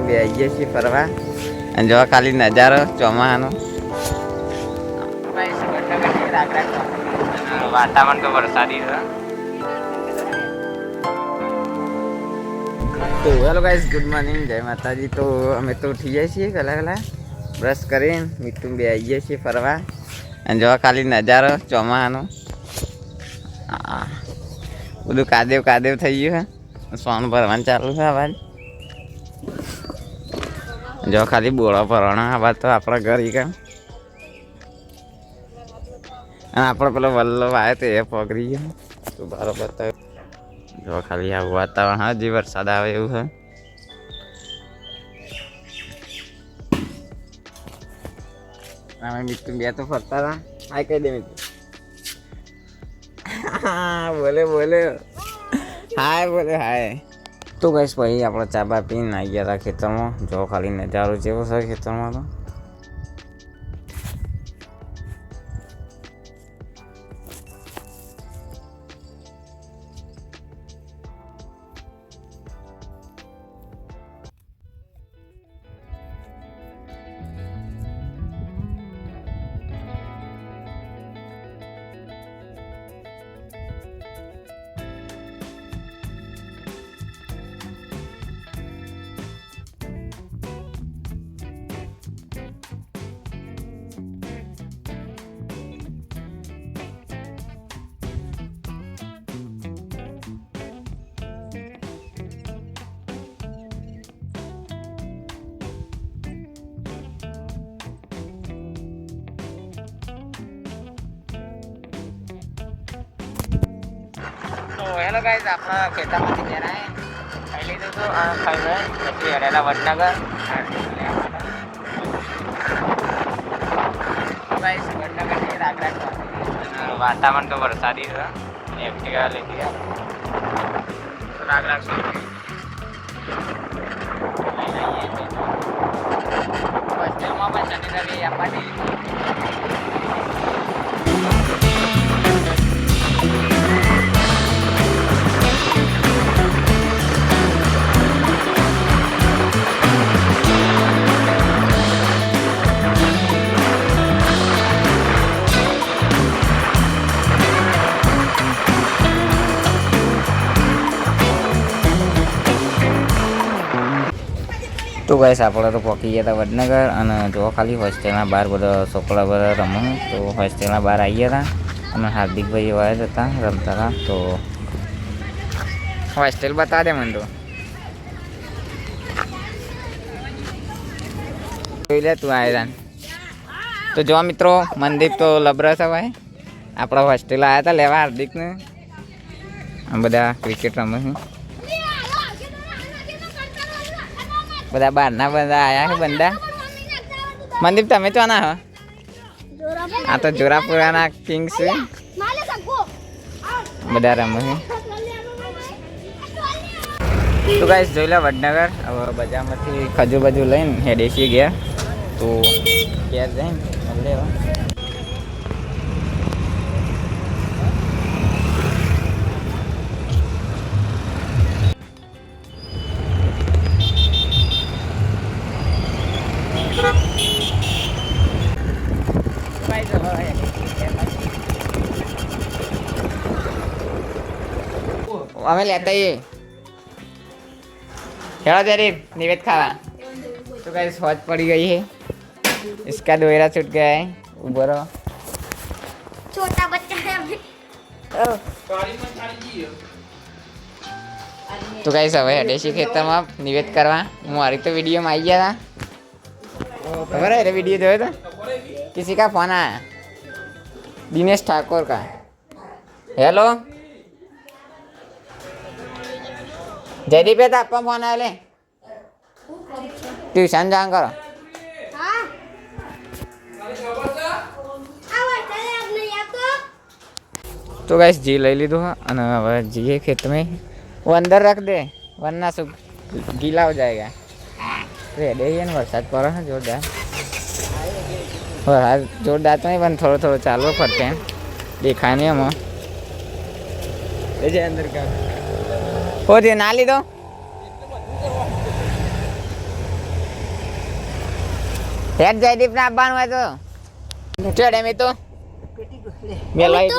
બે આવીએ છીએ ફરવા અને જો ખાલી નજારો ચોમાસાનો વાતાવરણ તો વરસાદી છે. તો હેલો ગાઈસ, ગુડ મોર્નિંગ, જય માતાજી. તો અમે તો ઉઠી જાય છીએ પહેલાં બ્રશ કરીને મીઠું બે આવીએ છીએ ફરવા અને જો ખાલી નજારો ચોમાસાનો. બધું કાદેવ થઈ ગયું છે. સોનું ભરવાનું ચાલુ છે. અવાજ જો ખાલી બોળો ભરવાનો અવાજ તો આપણા ઘર ઈ કામ. અને આપણો પેલો વલ્લભ આવ્યો તો એ પકડી ગયો તો બરોબર. તો જો ખાલી આવું વાતાવરણ હજી વરસાદ આવે એવું છે. અમે મીઠું બે તો ફરતા હતા. હાય કહી દે મીઠું. બોલે હાય બોલે હાય. તો ગઈશ પછી આપણે ચા બા પીને આવી ગયા હતા ખેતરમાં. જો ખાલી નજારો જેવો છે ખેતરમાં. તો હેલો ગાઈસ, આપણા ખેતરમાંથી જણાય ખાઈ લીધું હતું. ખાઈ ગઈ પછી હરેલા વડનગર. વડનગરથી રાગરાગ વાતાવરણ તો વરસાદી છે. એક્ટિવા લઈ ગયા રાગરાગ હોસ્ટેલમાં પણ શનિ રવિ આપવાની. તો ગાઈસ, આપણે તો પહોંચી ગયા હતા વડનગર. અને જો ખાલી હોસ્ટેલના બહાર બધા છોકરા બધા રમો. તો હોસ્ટેલના બહાર આવી ગયા હતા અને હાર્દિકભાઈ એવા જ હતા રમતા હતા. તો હોસ્ટેલ બતા દે મને. તો જોઈ લે તું આવ્યા. તો જો મિત્રો, મનદીપ તો લબરસ ભાઈ આપણા હોસ્ટેલ આવ્યા હતા લેવા હાર્દિકને. આ બધા ક્રિકેટ રમે છે. બધા બહારના બધા આયા છે બંદા. મનદીપ તમે તો ના હો? આ તો જોરાપુરાના કિંગ્સ છે. બધા રમે છે. તો ગાઈસ જોઈ લે વડનગર. હવે બજારમાંથી ખજૂર બજુ લઈને હેડેસી ગયા. તો ઘેર જઈને મળે. અમે લેતા આવીએ. હેલો जरीब निवेद खावा. तो गाइस हौज पड़ी गई है. इसका दोहरा छूट गया है. ऊपर छोटा बच्चा है अभी. तो गाइस હવે હેડેસી ખેતરમાં નિવેદ કરવા. હું મારી તો વિડીયોમાં આવી ગયા था. खबर है वीडियो जो है तो किसी का फोन आया, दिनेश ठाकुर का. हेलो जयदीप है तो आपका फोन आया ले. ट्यूशन जान करो. तो गाइस जी ले लीधो અને હવે જઈએ खेत में. वो अंदर रख दे वरना सब गीला हो जाएगा. रेडे ही है. वरसाद पड़ा है जोरदार. वरसाद जोरदार तो नहीं, थोड़ा थोड़ा चालू करते हैं. देखा नहीं हम अंदर का हो जे ना ली दो. હેડ જયદીપ ને આપવાનું હોય તો ચડે મી તો મેલાઈ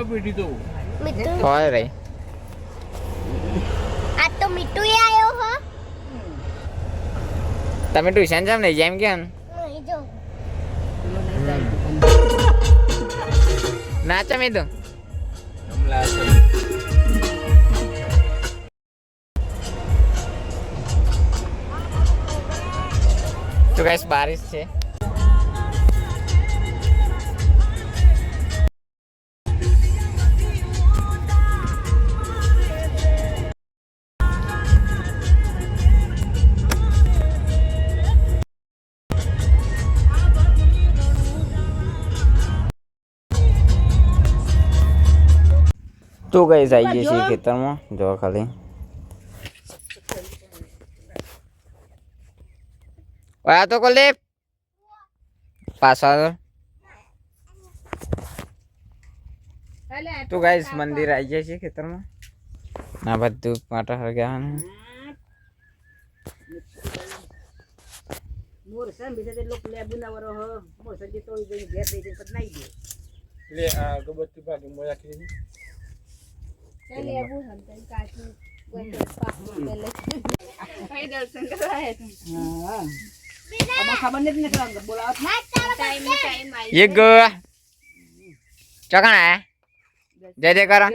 પેટી હોય રે આ તો મીઠું આયો હો તમે ટ્યુશન જામ નહીં જેમ કેમ જો નાચો મી તો तो गाइस बारिश છે તો ગાઈસ આવી ગઈ છે ખેતરમાં જો ખાલી ઓયા તો કોલે પાછા તો ગાઈસ મંદિર આવી જાય છે ખેતરમાં ના બધું પાટા હરગ્યા મોર સમ બીજે તે લોક લે બુનાવરો હો મોર સજી તો જઈ ઘેર દઈ દે પત નાઈ દે લે આ ગબતી ભાગી મોયા કે ની લે આબુ હમ તઈ કાચી કોઈ તો પાક લે લે કઈ દર્શન કરવા હે તું હા અમાર ખબર નથી ને કરાંગ બોલાવ ટાઈમ આવી ये गो चकना है जय जय करो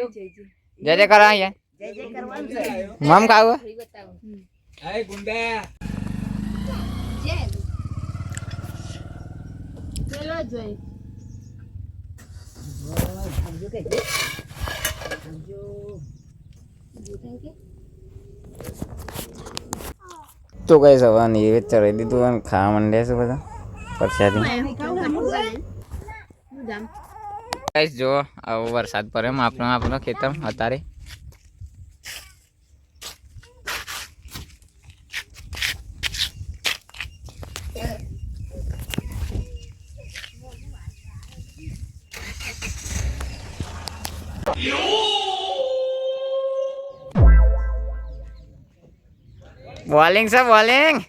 जय जय करो ये જય જય કરવાનું છે मम खाओ હાય ગુંડા જય ચલો જોઈ સમજો કે સમજો तो गाइस હવે નિવેદ ચડાવી દીધું અને ખાવા માંડ્યા છે બધા પ્રસાદી ગાઈસ જો આવો વરસાદ પડ્યો આપણો ખેતર અત્યારે बॉलिंग से बॉलिंग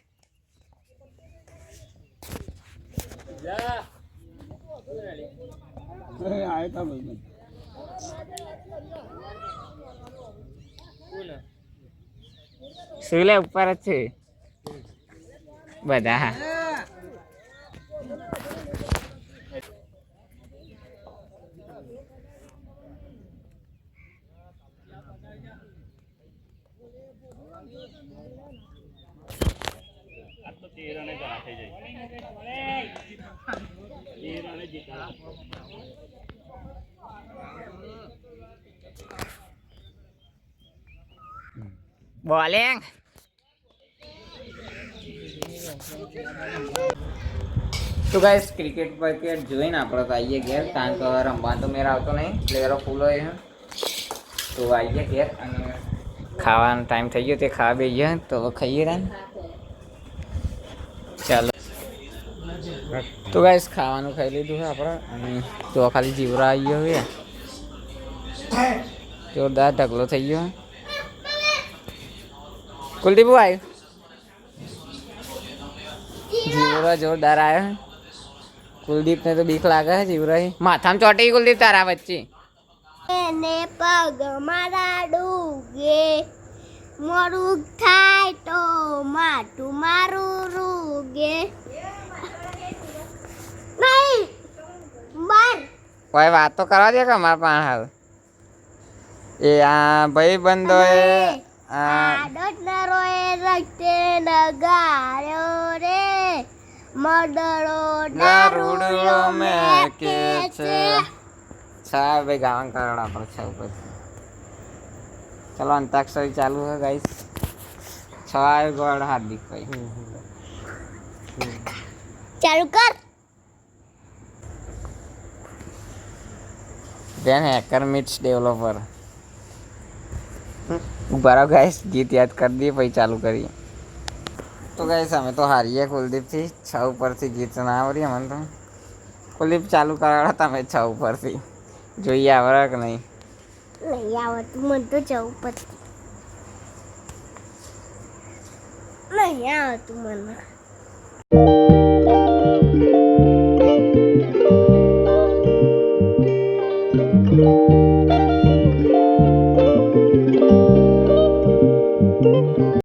સુલે ઉપર જ છે બધા बॉलिंग तो गाइस क्रिकेट पर જોઈને આપણે તો આવીએ ઘેર કારણ કે રમવા તો મેર આવતો નહીં પ્લેયરો ફૂલ હોય તો આવીએ ઘેર અને ખાવાનો ટાઈમ થઈ ગયો તે ખાવા બેસીએ તો ખાઈએ ને ચાલો તો ગાઈસ ખાવાનું ખાઈ લીધું છે આપણે અને તો ખાલી જીવરા આવી ગયો છે જોરદાર ઢગલો થઈ ગયો कुलदीप आयो जीवरा जोरदार आयो कुलदीप ने तो बीक लागा है जीवरा ही माथा में चोटी कुलदीप तारा बच्ची ને પગ મારા ડૂગે મોરું થાય તો માથું મારું રૂગે નહીં બાર कोई बात तो करवा दिया का हमारे पास हाल ये भाई बंदो है આડોટ નરોએ રસ્તે નગાર્યો રે મડળો દારૂડિયો મેં કે છે छा भाई गावन करोड़ा पर छा ऊपर चलो अंताक्षरी चालू है गाइस छा गॉड हार्दिक भाई ચાલુ કર देन हैकर मीट्स डेवलपर बराबर गाइस गीत याद कर दिए भाई चालू करिए तो गाइस हमें तो हारिए कुलदीप थी छः ऊपर थी गीत ना हो रही मन तो कुलदीप चालू करा था मैं छः ऊपर थी जो ये आवरा कि नहीं આવતું મને તો જવું પડતું નહીં આવતું મને Bye.